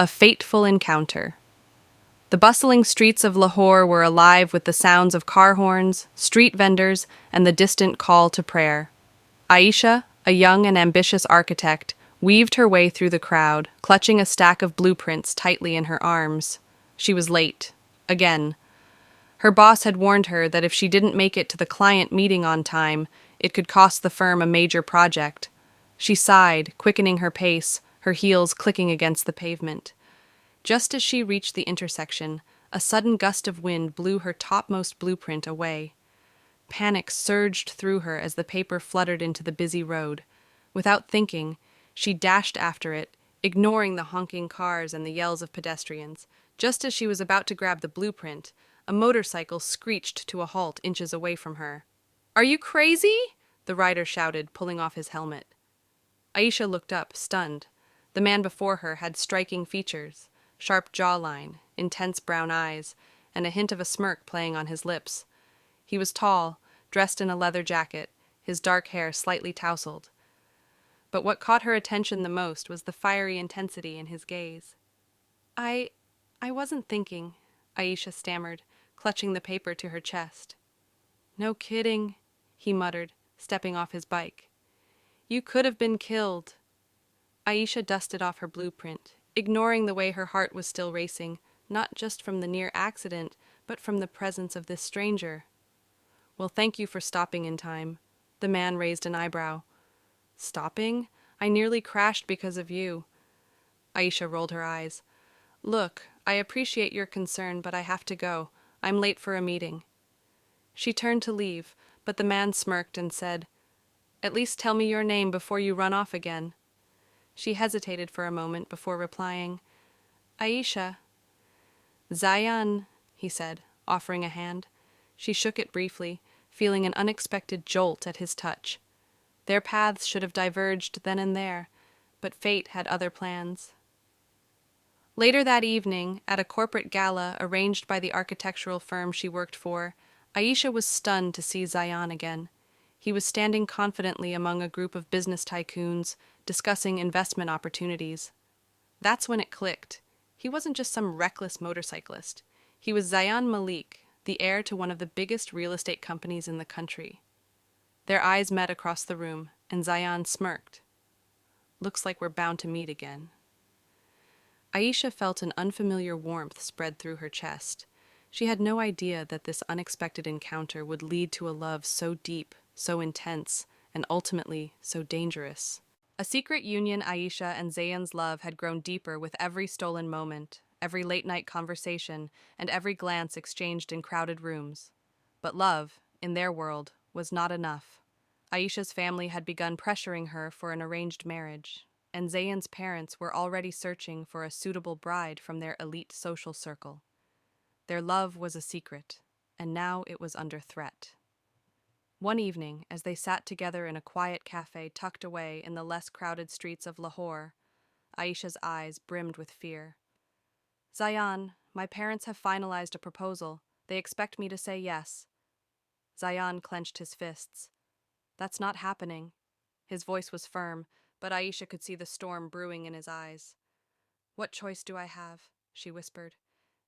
A fateful encounter. The bustling streets of Lahore were alive with the sounds of car horns, street vendors, and the distant call to prayer. Aisha, a young and ambitious architect, weaved her way through the crowd, clutching a stack of blueprints tightly in her arms. She was late. Again. Her boss had warned her that if she didn't make it to the client meeting on time, it could cost the firm a major project. She sighed, quickening her pace, her heels clicking against the pavement. Just as she reached the intersection, a sudden gust of wind blew her topmost blueprint away. Panic surged through her as the paper fluttered into the busy road. Without thinking, she dashed after it, ignoring the honking cars and the yells of pedestrians. Just as she was about to grab the blueprint, a motorcycle screeched to a halt inches away from her. "Are you crazy?" the rider shouted, pulling off his helmet. Aisha looked up, stunned. The man before her had striking features, sharp jawline, intense brown eyes, and a hint of a smirk playing on his lips. He was tall, dressed in a leather jacket, his dark hair slightly tousled. But what caught her attention the most was the fiery intensity in his gaze. I wasn't thinking," Aisha stammered, clutching the paper to her chest. "No kidding," he muttered, stepping off his bike. "You could have been killed." Aisha dusted off her blueprint, ignoring the way her heart was still racing, not just from the near accident, but from the presence of this stranger. "Well, thank you for stopping in time." The man raised an eyebrow. "Stopping? I nearly crashed because of you." Aisha rolled her eyes. "Look, I appreciate your concern, but I have to go. I'm late for a meeting." She turned to leave, but the man smirked and said, "At least tell me your name before you run off again." She hesitated for a moment before replying, "Aisha." "Zayan," he said, offering a hand. She shook it briefly, feeling an unexpected jolt at his touch. Their paths should have diverged then and there, but fate had other plans. Later that evening, at a corporate gala arranged by the architectural firm she worked for, Aisha was stunned to see Zayan again. He was standing confidently among a group of business tycoons, discussing investment opportunities. That's when it clicked. He wasn't just some reckless motorcyclist. He was Zayan Malik, the heir to one of the biggest real estate companies in the country. Their eyes met across the room, and Zayan smirked. "Looks like we're bound to meet again." Aisha felt an unfamiliar warmth spread through her chest. She had no idea that this unexpected encounter would lead to a love so deep, so intense, and ultimately so dangerous. A secret union. Aisha and Zayan's love had grown deeper with every stolen moment, every late-night conversation, and every glance exchanged in crowded rooms. But love, in their world, was not enough. Aisha's family had begun pressuring her for an arranged marriage, and Zayan's parents were already searching for a suitable bride from their elite social circle. Their love was a secret, and now it was under threat. One evening, as they sat together in a quiet cafe tucked away in the less crowded streets of Lahore, Aisha's eyes brimmed with fear. "Zayan, my parents have finalized a proposal. They expect me to say yes." Zayan clenched his fists. "That's not happening." His voice was firm, but Aisha could see the storm brewing in his eyes. "What choice do I have?" she whispered.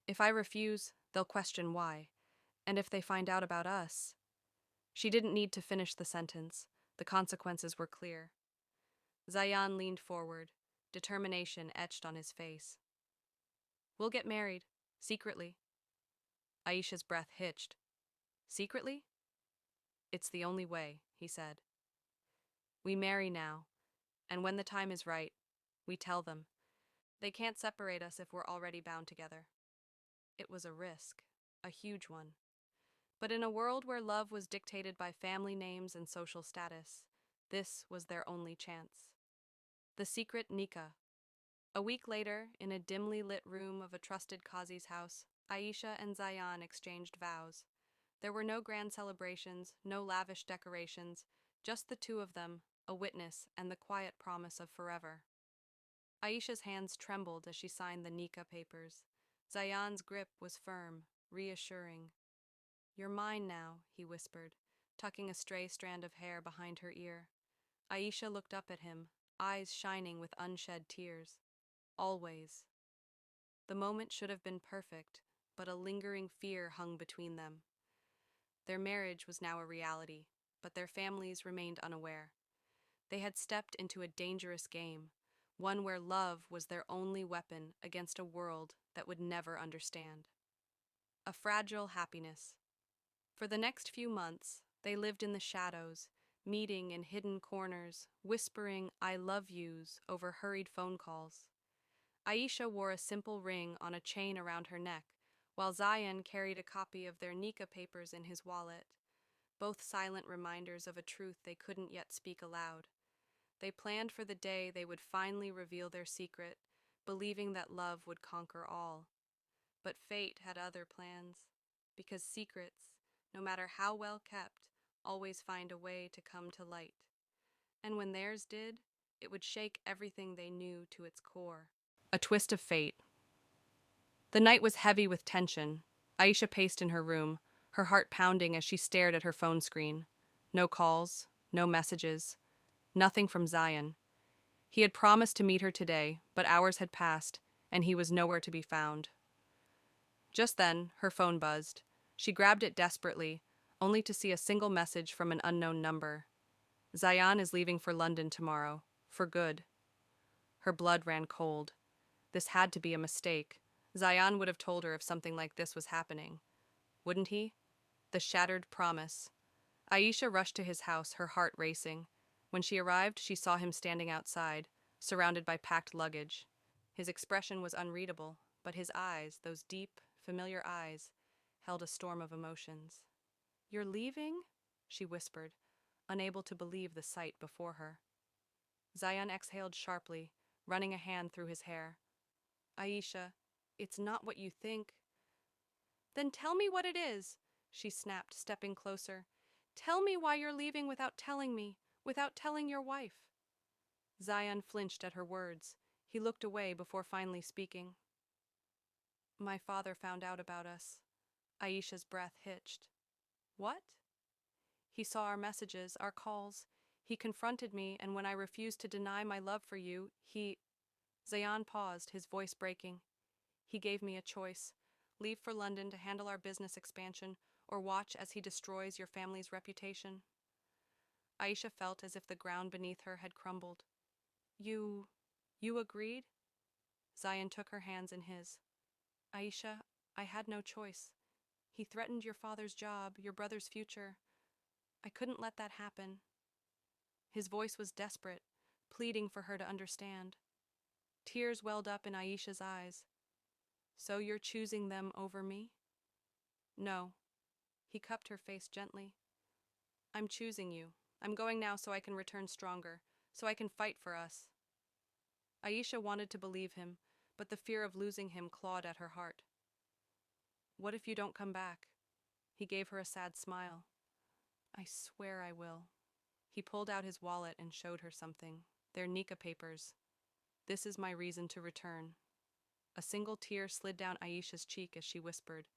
"If I refuse, they'll question why. And if they find out about us—" She didn't need to finish the sentence. The consequences were clear. Zayan leaned forward, determination etched on his face. "We'll get married, secretly." Aisha's breath hitched. "Secretly?" "It's the only way," he said. "We marry now, and when the time is right, we tell them. They can't separate us if we're already bound together." It was a risk, a huge one. But in a world where love was dictated by family names and social status, this was their only chance. The secret nikah. A week later, in a dimly lit room of a trusted Qazi's house, Aisha and Zayan exchanged vows. There were no grand celebrations, no lavish decorations, just the two of them, a witness, and the quiet promise of forever. Aisha's hands trembled as she signed the nikah papers. Zayan's grip was firm, reassuring. "You're mine now," he whispered, tucking a stray strand of hair behind her ear. Aisha looked up at him, eyes shining with unshed tears. "Always." The moment should have been perfect, but a lingering fear hung between them. Their marriage was now a reality, but their families remained unaware. They had stepped into a dangerous game, one where love was their only weapon against a world that would never understand. A fragile happiness. For the next few months, they lived in the shadows, meeting in hidden corners, whispering "I love yous" over hurried phone calls. Aisha wore a simple ring on a chain around her neck, while Zayan carried a copy of their Nika papers in his wallet, both silent reminders of a truth they couldn't yet speak aloud. They planned for the day they would finally reveal their secret, believing that love would conquer all. But fate had other plans, because secrets, no matter how well kept, always find a way to come to light. And when theirs did, it would shake everything they knew to its core. A twist of fate. The night was heavy with tension. Aisha paced in her room, her heart pounding as she stared at her phone screen. No calls, no messages, nothing from Zayan. He had promised to meet her today, but hours had passed, and he was nowhere to be found. Just then, her phone buzzed. She grabbed it desperately, only to see a single message from an unknown number. Zayan is leaving for London tomorrow, for good. Her blood ran cold. This had to be a mistake. Zayan would have told her if something like this was happening. Wouldn't he? The shattered promise. Aisha rushed to his house, her heart racing. When she arrived, she saw him standing outside, surrounded by packed luggage. His expression was unreadable, but his eyes, those deep, familiar eyes, held a storm of emotions. "You're leaving?" she whispered, unable to believe the sight before her. Zayan exhaled sharply, running a hand through his hair. "Aisha, it's not what you think." "Then tell me what it is," she snapped, stepping closer. "Tell me why you're leaving without telling me, without telling your wife." Zayan flinched at her words. He looked away before finally speaking. "My father found out about us." Aisha's breath hitched. "What?" "He saw our messages, our calls. He confronted me, and when I refused to deny my love for you, he—" Zayan paused, his voice breaking. "He gave me a choice. Leave for London to handle our business expansion, or watch as he destroys your family's reputation." Aisha felt as if the ground beneath her had crumbled. You agreed?" Zayan took her hands in his. "Aisha, I had no choice. He threatened your father's job, your brother's future. I couldn't let that happen." His voice was desperate, pleading for her to understand. Tears welled up in Aisha's eyes. "So you're choosing them over me?" "No." He cupped her face gently. "I'm choosing you. I'm going now so I can return stronger, so I can fight for us." Aisha wanted to believe him, but the fear of losing him clawed at her heart. "What if you don't come back?" He gave her a sad smile. "I swear I will." He pulled out his wallet and showed her something. Their Nika papers. "This is my reason to return." A single tear slid down Aisha's cheek as she whispered,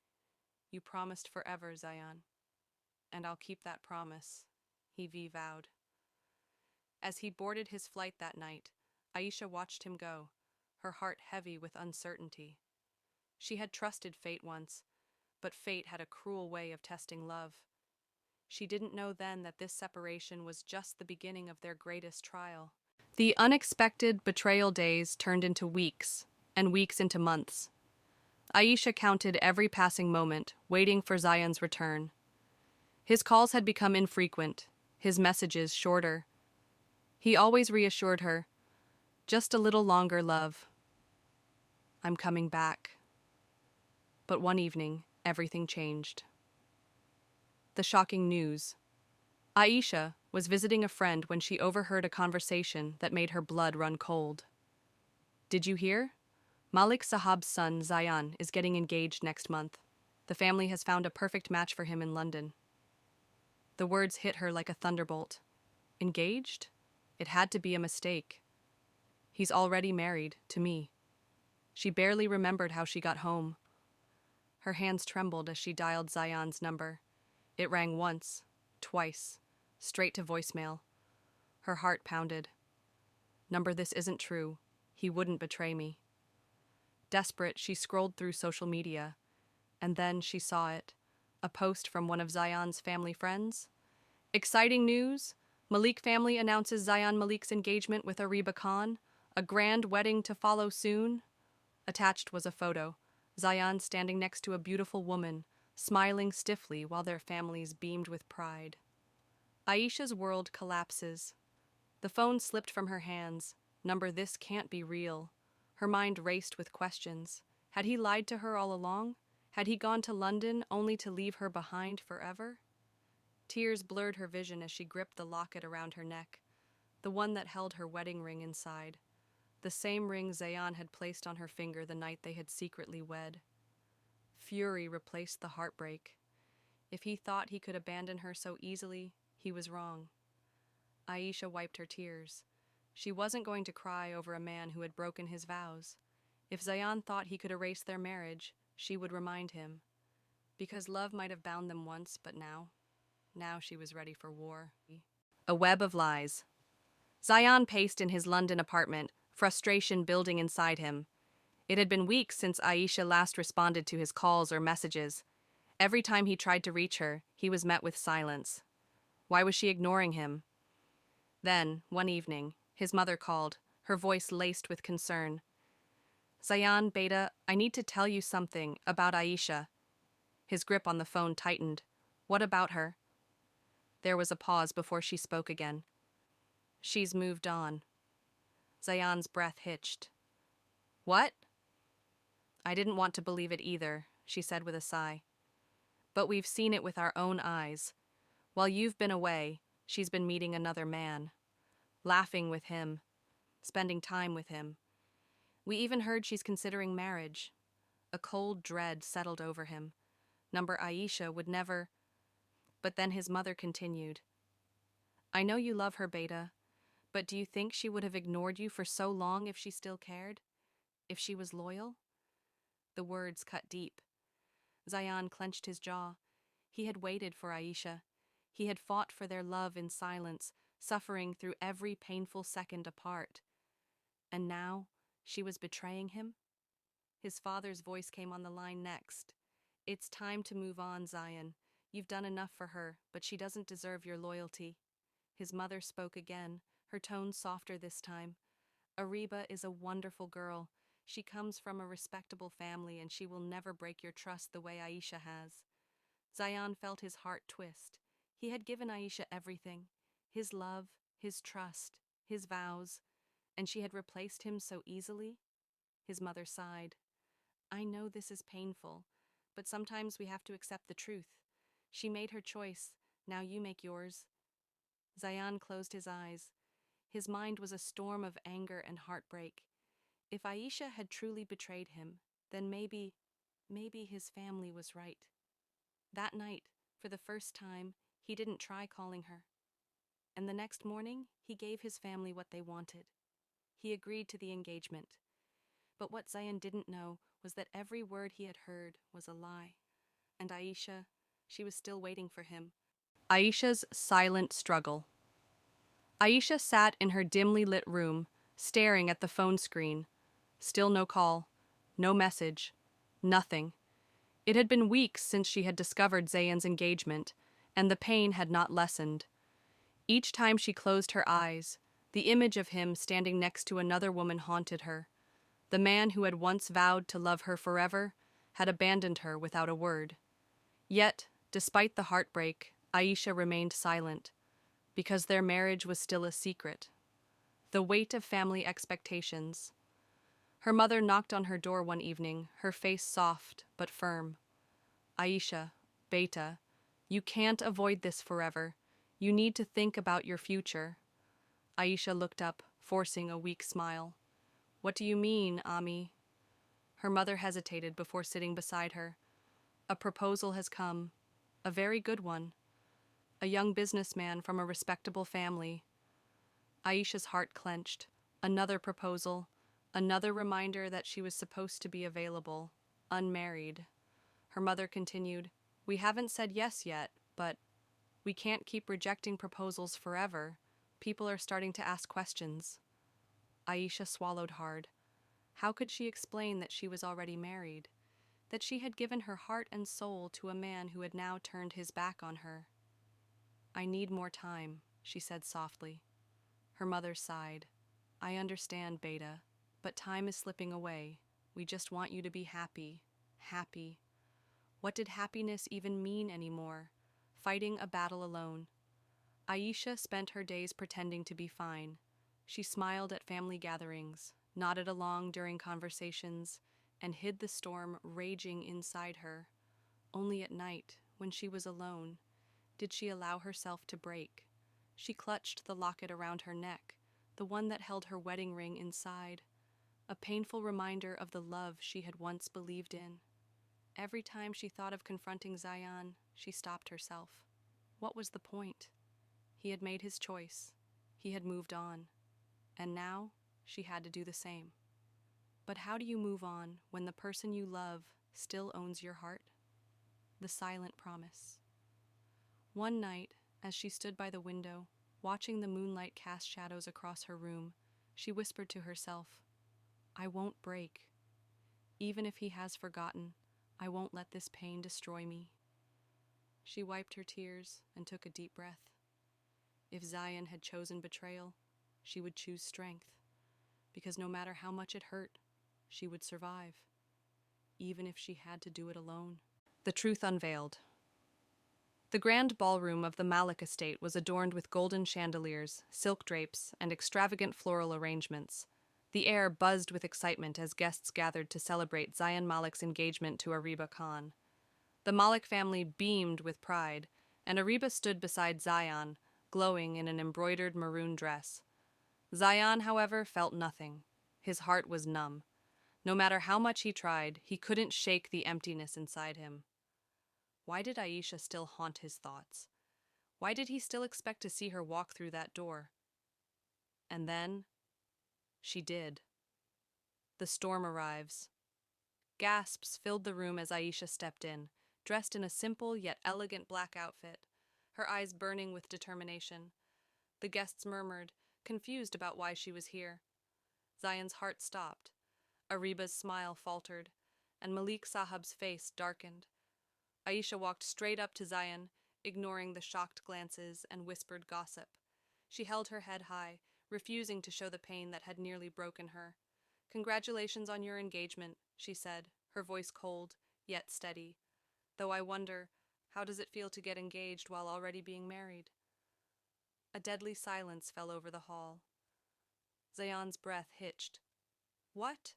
"You promised forever, Zayan." "And I'll keep that promise," he vowed. As he boarded his flight that night, Aisha watched him go, her heart heavy with uncertainty. She had trusted fate once, but fate had a cruel way of testing love. She didn't know then that this separation was just the beginning of their greatest trial. The unexpected betrayal days turned into weeks, and weeks into months. Aisha counted every passing moment, waiting for Zayan's return. His calls had become infrequent, his messages shorter. He always reassured her, "Just a little longer, love. I'm coming back." But one evening, everything changed. The shocking news. Aisha was visiting a friend when she overheard a conversation that made her blood run cold. "Did you hear? Malik Sahab's son, Zayan, is getting engaged next month. The family has found a perfect match for him in London." The words hit her like a thunderbolt. Engaged? It had to be a mistake. "He's already married, to me." She barely remembered how she got home. Her hands trembled as she dialed Zayan's number. It rang once, twice, straight to voicemail. Her heart pounded. "Number, this isn't true. He wouldn't betray me." Desperate, she scrolled through social media. And then she saw it. A post from one of Zayan's family friends. Exciting news! Malik family announces Zayan Malik's engagement with Ariba Khan. A grand wedding to follow soon. Attached was a photo. Zayan standing next to a beautiful woman, smiling stiffly while their families beamed with pride. Aisha's world collapses. The phone slipped from her hands. Number, this can't be real. Her mind raced with questions. Had he lied to her all along? Had he gone to London only to leave her behind forever? Tears blurred her vision as she gripped the locket around her neck, the one that held her wedding ring inside, the same ring Zayan had placed on her finger the night they had secretly wed. Fury replaced the heartbreak. If he thought he could abandon her so easily, he was wrong. Aisha wiped her tears. She wasn't going to cry over a man who had broken his vows. If Zayan thought he could erase their marriage, she would remind him. Because love might have bound them once, but now she was ready for war. A web of lies. Zayan paced in his London apartment, frustration building inside him. It had been weeks since Aisha last responded to his calls or messages. Every time he tried to reach her, he was met with silence. Why was she ignoring him? Then, one evening, his mother called, her voice laced with concern. Zayan, Beta, I need to tell you something about Aisha. His grip on the phone tightened. What about her? There was a pause before she spoke again. She's moved on. Zayan's breath hitched. What? I didn't want to believe it either, she said with a sigh. But we've seen it with our own eyes. While you've been away, she's been meeting another man. Laughing with him. Spending time with him. We even heard she's considering marriage. A cold dread settled over him. Number Aisha would never... But then his mother continued. I know you love her, Beta, but do you think she would have ignored you for so long if she still cared? If she was loyal? The words cut deep. Zayan clenched his jaw. He had waited for Aisha. He had fought for their love in silence, suffering through every painful second apart. And now she was betraying him? His father's voice came on the line next. It's time to move on, Zayan. You've done enough for her, but she doesn't deserve your loyalty. His mother spoke again, her tone softer this time. Ariba is a wonderful girl. She comes from a respectable family and she will never break your trust the way Aisha has. Zayan felt his heart twist. He had given Aisha everything. His love, his trust, his vows. And she had replaced him so easily? His mother sighed. I know this is painful, but sometimes we have to accept the truth. She made her choice. Now you make yours. Zayan closed his eyes. His mind was a storm of anger and heartbreak. If Aisha had truly betrayed him, then maybe his family was right. That night, for the first time, he didn't try calling her. And the next morning, he gave his family what they wanted. He agreed to the engagement. But what Zayan didn't know was that every word he had heard was a lie. And Aisha, she was still waiting for him. Aisha's silent struggle. Aisha sat in her dimly lit room, staring at the phone screen. Still no call, no message, nothing. It had been weeks since she had discovered Zayan's engagement, and the pain had not lessened. Each time she closed her eyes, the image of him standing next to another woman haunted her. The man who had once vowed to love her forever had abandoned her without a word. Yet, despite the heartbreak, Aisha remained silent, because their marriage was still a secret. The weight of family expectations. Her mother knocked on her door one evening, her face soft but firm. Aisha, Beta, you can't avoid this forever. You need to think about your future. Aisha looked up, forcing a weak smile. What do you mean, Ami? Her mother hesitated before sitting beside her. A proposal has come, a very good one. A young businessman from a respectable family. Aisha's heart clenched. Another proposal, another reminder that she was supposed to be available, unmarried. Her mother continued, We haven't said yes yet, but we can't keep rejecting proposals forever. People are starting to ask questions. Aisha swallowed hard. How could she explain that she was already married? That she had given her heart and soul to a man who had now turned his back on her? "I need more time," she said softly. Her mother sighed. "I understand, Beta, but time is slipping away. We just want you to be happy. Happy." What did happiness even mean anymore? Fighting a battle alone. Aisha spent her days pretending to be fine. She smiled at family gatherings, nodded along during conversations, and hid the storm raging inside her. Only at night, when she was alone, did she allow herself to break. She clutched the locket around her neck, the one that held her wedding ring inside, a painful reminder of the love she had once believed in. Every time she thought of confronting Zayan, she stopped herself. What was the point? He had made his choice. He had moved on. And now, she had to do the same. But how do you move on when the person you love still owns your heart? The silent promise. One night, as she stood by the window, watching the moonlight cast shadows across her room, she whispered to herself, "I won't break. Even if he has forgotten, I won't let this pain destroy me." She wiped her tears and took a deep breath. If Zayan had chosen betrayal, she would choose strength, because no matter how much it hurt, she would survive, even if she had to do it alone. The truth unveiled. The grand ballroom of the Malik estate was adorned with golden chandeliers, silk drapes, and extravagant floral arrangements. The air buzzed with excitement as guests gathered to celebrate Zayan Malik's engagement to Ariba Khan. The Malik family beamed with pride, and Ariba stood beside Zayan, glowing in an embroidered maroon dress. Zayan, however, felt nothing. His heart was numb. No matter how much he tried, he couldn't shake the emptiness inside him. Why did Aisha still haunt his thoughts? Why did he still expect to see her walk through that door? And then, she did. The storm arrives. Gasps filled the room as Aisha stepped in, dressed in a simple yet elegant black outfit, her eyes burning with determination. The guests murmured, confused about why she was here. Zayan's heart stopped. Ariba's smile faltered, and Malik Sahab's face darkened. Aisha walked straight up to Zayan, ignoring the shocked glances and whispered gossip. She held her head high, refusing to show the pain that had nearly broken her. "Congratulations on your engagement," she said, her voice cold, yet steady. "Though I wonder, how does it feel to get engaged while already being married?" A deadly silence fell over the hall. Zayan's breath hitched. "What?"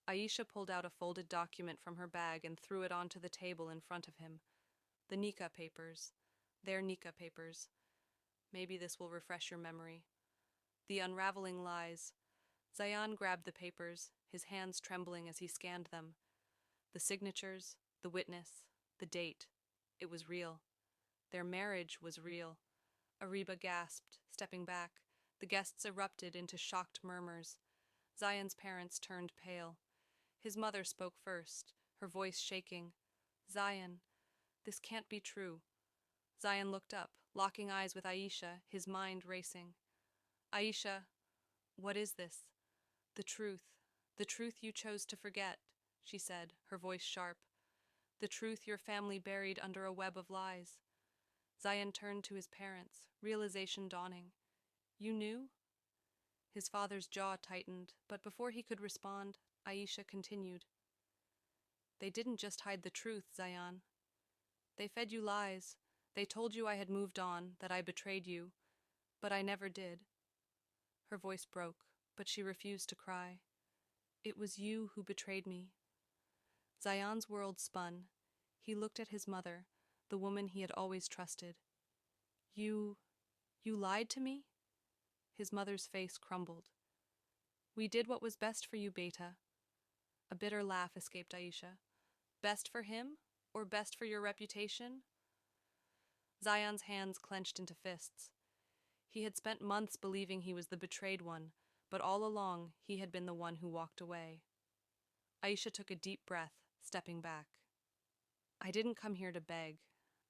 Aisha pulled out a folded document from her bag and threw it onto the table in front of him. The Nikah papers. Their Nikah papers. Maybe this will refresh your memory. The unraveling lies. Zayan grabbed the papers, his hands trembling as he scanned them. The signatures, the witness, the date. It was real. Their marriage was real. Ariba gasped, stepping back. The guests erupted into shocked murmurs. Zayan's parents turned pale. His mother spoke first, her voice shaking. "Zayan, this can't be true." Zayan looked up, locking eyes with Aisha, his mind racing. "Aisha, what is this?" The truth you chose to forget," she said, her voice sharp. "The truth your family buried under a web of lies." Zayan turned to his parents, realization dawning. "You knew?" His father's jaw tightened, but before he could respond, Aisha continued. "They didn't just hide the truth, Zayan. They fed you lies. They told you I had moved on, that I betrayed you. But I never did." Her voice broke, but she refused to cry. "It was you who betrayed me." Zayan's world spun. He looked at his mother, the woman he had always trusted. You lied to me?" His mother's face crumbled. "We did what was best for you, Beta." A bitter laugh escaped Aisha. "Best for him? Or best for your reputation?" Zayan's hands clenched into fists. He had spent months believing he was the betrayed one, but all along he had been the one who walked away. Aisha took a deep breath, stepping back. "I didn't come here to beg.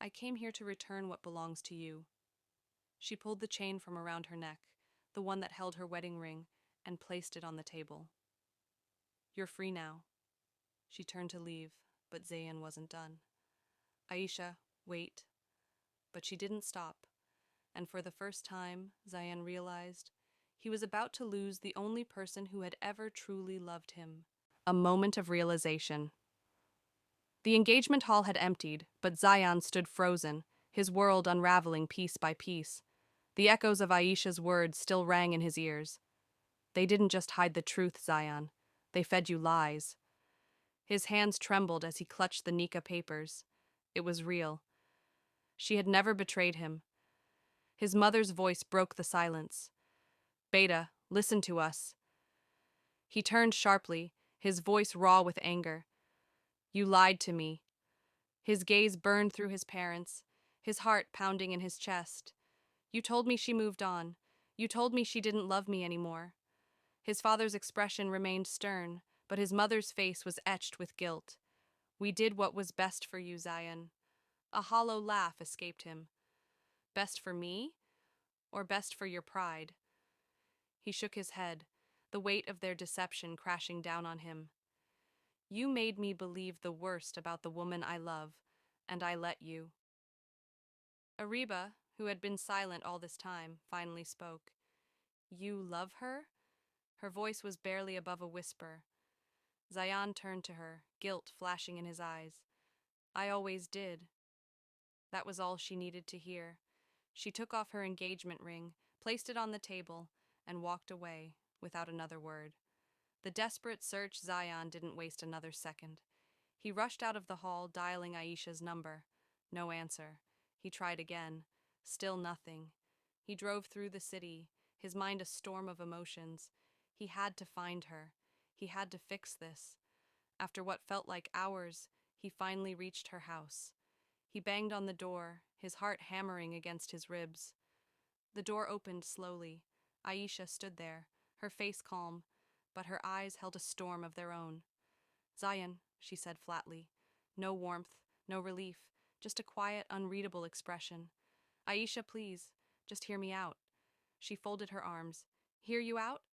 I came here to return what belongs to you." She pulled the chain from around her neck, the one that held her wedding ring, and placed it on the table. You're free now." She turned to leave, but Zayan wasn't done. "Aisha, wait." But she didn't stop, and for the first time, Zayan realized he was about to lose the only person who had ever truly loved him. A moment of realization. The engagement hall had emptied, but Zayan stood frozen, his world unraveling piece by piece. The echoes of Aisha's words still rang in his ears. "They didn't just hide the truth, Zayan. They fed you lies." His hands trembled as he clutched the Nika papers. It was real. She had never betrayed him. His mother's voice broke the silence. "Beta, listen to us." He turned sharply, his voice raw with anger. "You lied to me." His gaze burned through his parents, his heart pounding in his chest. "You told me she moved on. You told me she didn't love me anymore." His father's expression remained stern, but his mother's face was etched with guilt. "We did what was best for you, Zayan." A hollow laugh escaped him. "Best for me? Or best for your pride?" He shook his head, the weight of their deception crashing down on him. "You made me believe the worst about the woman I love, and I let you." Ariba, who had been silent all this time, finally spoke. "You love her?" Her voice was barely above a whisper. Zayan turned to her, guilt flashing in his eyes. "I always did." That was all she needed to hear. She took off her engagement ring, placed it on the table, and walked away, without another word. The desperate search Zayan didn't waste another second. He rushed out of the hall, dialing Aisha's number. No answer. He tried again. Still nothing. He drove through the city, his mind a storm of emotions. He had to find her. He had to fix this. After what felt like hours, he finally reached her house. He banged on the door, his heart hammering against his ribs. The door opened slowly. Aisha stood there, her face calm, but her eyes held a storm of their own. "Zayan," she said flatly. No warmth, no relief, just a quiet, unreadable expression. "Aisha, please, just hear me out." She folded her arms. "Hear you out?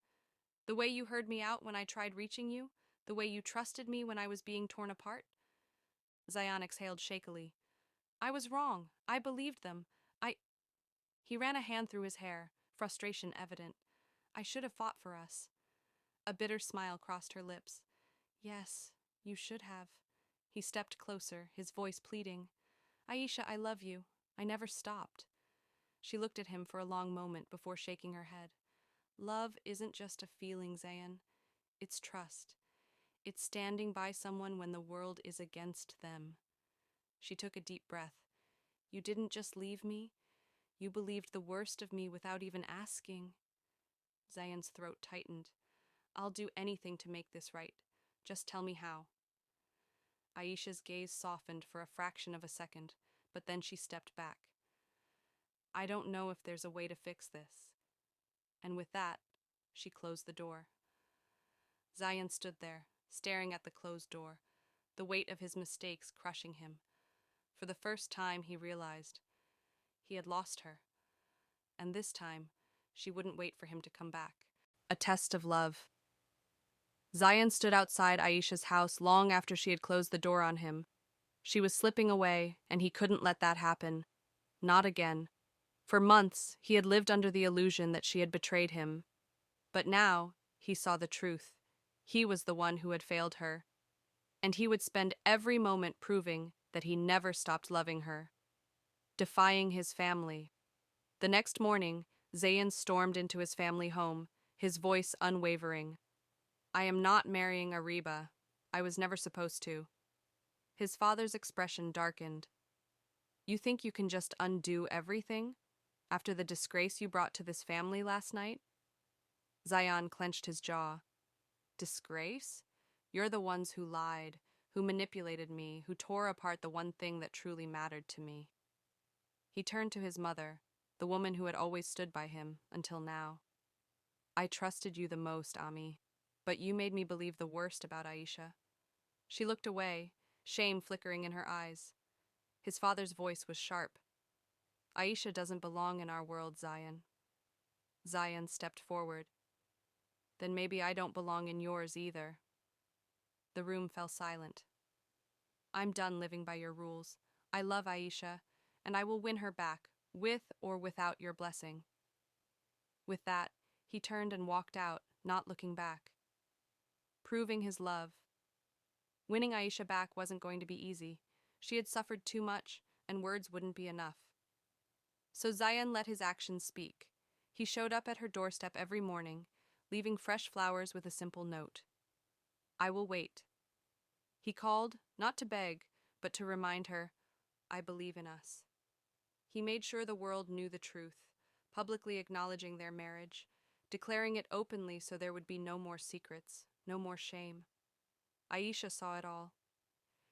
The way you heard me out when I tried reaching you? The way you trusted me when I was being torn apart?" Zayan exhaled shakily. "I was wrong. I believed them. I—" He ran a hand through his hair, frustration evident. "I should have fought for us." A bitter smile crossed her lips. "Yes, you should have." He stepped closer, his voice pleading. "Aisha, I love you. I never stopped." She looked at him for a long moment before shaking her head. "Love isn't just a feeling, Zayan. It's trust. It's standing by someone when the world is against them." She took a deep breath. "You didn't just leave me. You believed the worst of me without even asking." Zayan's throat tightened. "I'll do anything to make this right. Just tell me how." Aisha's gaze softened for a fraction of a second, but then she stepped back. "I don't know if there's a way to fix this." And with that, she closed the door. Zayan stood there, staring at the closed door, the weight of his mistakes crushing him. For the first time, he realized he had lost her. And this time, she wouldn't wait for him to come back. A test of love. Zayan stood outside Aisha's house long after she had closed the door on him. She was slipping away, and he couldn't let that happen. Not again. For months, he had lived under the illusion that she had betrayed him. But now, he saw the truth. He was the one who had failed her. And he would spend every moment proving that he never stopped loving her. Defying his family. The next morning, Zayan stormed into his family home, his voice unwavering. "I am not marrying Ariba. I was never supposed to." His father's expression darkened. "You think you can just undo everything? After the disgrace you brought to this family last night?" Zayan clenched his jaw. "Disgrace? You're the ones who lied, who manipulated me, who tore apart the one thing that truly mattered to me." He turned to his mother, the woman who had always stood by him, until now. "I trusted you the most, Ami, but you made me believe the worst about Aisha." She looked away, shame flickering in her eyes. His father's voice was sharp. "Aisha doesn't belong in our world, Zayan." Zayan stepped forward. "Then maybe I don't belong in yours either." The room fell silent. I'm done living by your rules. I love Aisha, and I will win her back, with or without your blessing. With that, he turned and walked out, not looking back. Proving his love. Winning Aisha back wasn't going to be easy. She had suffered too much, and words wouldn't be enough. So Zayan let his actions speak. He showed up at her doorstep every morning, leaving fresh flowers with a simple note. I will wait. He called, not to beg, but to remind her, I believe in us. He made sure the world knew the truth, publicly acknowledging their marriage, declaring it openly so there would be no more secrets, no more shame. Aisha saw it all.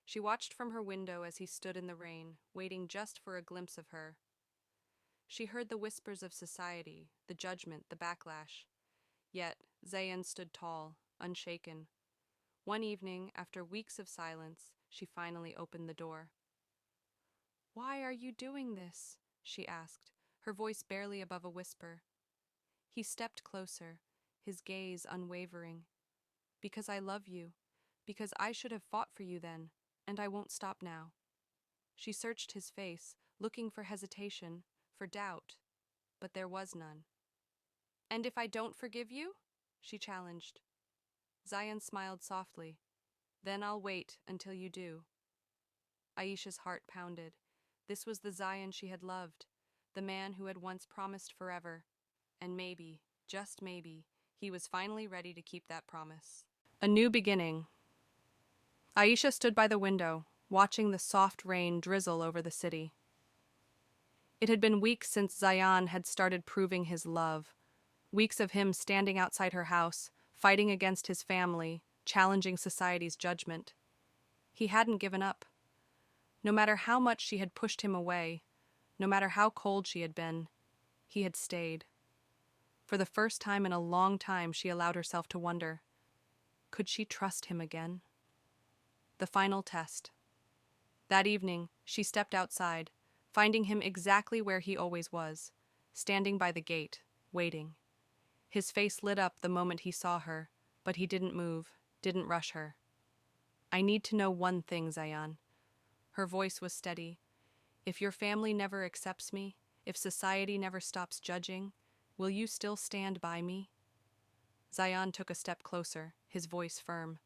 She watched from her window as he stood in the rain, waiting just for a glimpse of her. She heard the whispers of society, the judgment, the backlash. Yet Zayan stood tall, unshaken. One evening, after weeks of silence, she finally opened the door. Why are you doing this? She asked, her voice barely above a whisper. He stepped closer, his gaze unwavering. Because I love you. Because I should have fought for you then, and I won't stop now. She searched his face, looking for hesitation, for doubt, but there was none. And if I don't forgive you? She challenged. Zayan smiled softly. Then I'll wait until you do. Aisha's heart pounded. This was the Zayan she had loved, the man who had once promised forever. And maybe, just maybe, he was finally ready to keep that promise. A new beginning. Aisha stood by the window, watching the soft rain drizzle over the city. It had been weeks since Zayan had started proving his love. Weeks of him standing outside her house, fighting against his family, challenging society's judgment. He hadn't given up. No matter how much she had pushed him away, no matter how cold she had been, he had stayed. For the first time in a long time, she allowed herself to wonder, could she trust him again? The final test. That evening, she stepped outside, finding him exactly where he always was, standing by the gate, waiting. His face lit up the moment he saw her, but he didn't move, didn't rush her. I need to know one thing, Zayan. Her voice was steady. If your family never accepts me, if society never stops judging, will you still stand by me? Zayan took a step closer, his voice firm.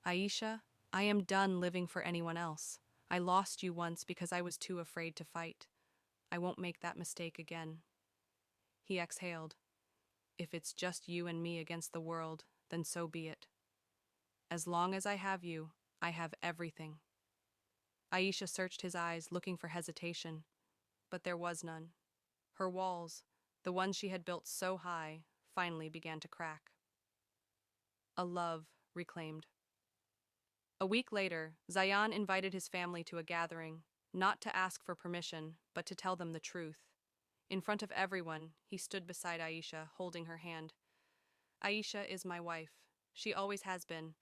Aisha, I am done living for anyone else. I lost you once because I was too afraid to fight. I won't make that mistake again. He exhaled. If it's just you and me against the world, then so be it. As long as I have you, I have everything. Aisha searched his eyes, looking for hesitation, but there was none. Her walls, the ones she had built so high, finally began to crack. A love reclaimed. A week later, Zayan invited his family to a gathering, not to ask for permission, but to tell them the truth. In front of everyone, he stood beside Aisha, holding her hand. Aisha is my wife. She always has been.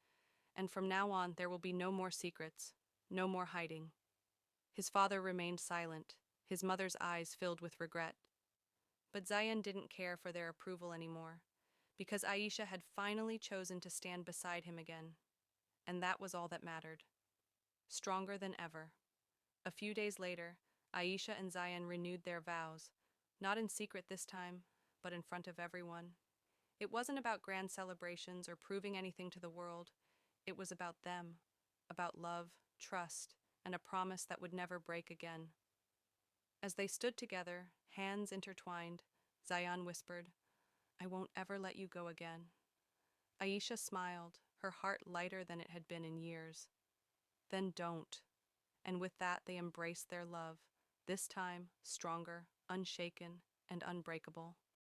And from now on, there will be no more secrets, no more hiding. His father remained silent, his mother's eyes filled with regret. But Zayan didn't care for their approval anymore, because Aisha had finally chosen to stand beside him again. And that was all that mattered. Stronger than ever. A few days later, Aisha and Zayan renewed their vows, not in secret this time, but in front of everyone. It wasn't about grand celebrations or proving anything to the world. It was about them, about love, trust, and a promise that would never break again. As they stood together, hands intertwined, Zayan whispered, I won't ever let you go again. Aisha smiled, her heart lighter than it had been in years. Then don't. And with that they embraced their love, this time stronger, unshaken, and unbreakable.